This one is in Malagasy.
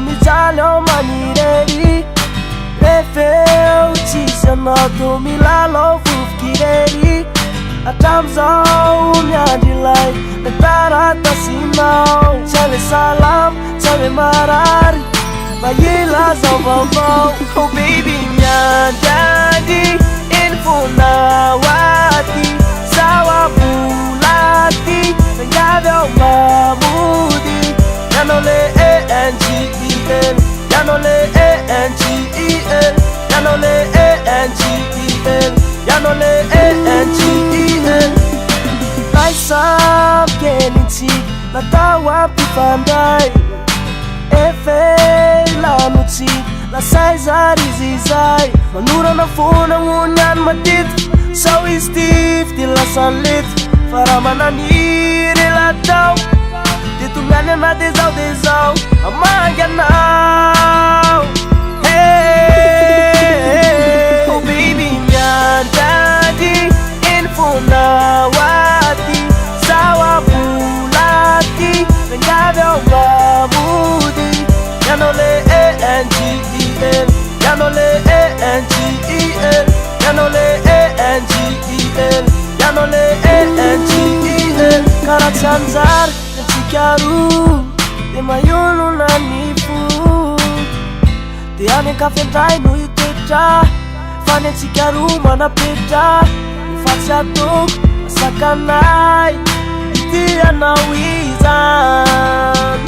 mijalo manireri refeu chisanato milalo fufkireri atamzao miadilai netarata sinau chale salam chale marari bayila zavavau oh baby miadadi infunawati sawabulati ngavyo mamudi yanole angel yanole angel yanole angel yanole angel naisam kelinti natawa pifandai efe lanuti la saizarizizai manura na funa ngunyan matit sawi Steve di la salit faramananiri la tau ditunganya na desau amanya now hey oh baby miandadi infunawati sawabulati ngavyo mamudi yanole angel yanole angel yanole angel yanole angel karachanzar chikaru de mayunu nanifu tiane kafentai no iteta fane chikaru mana peta fachatok sakanai tiana wizan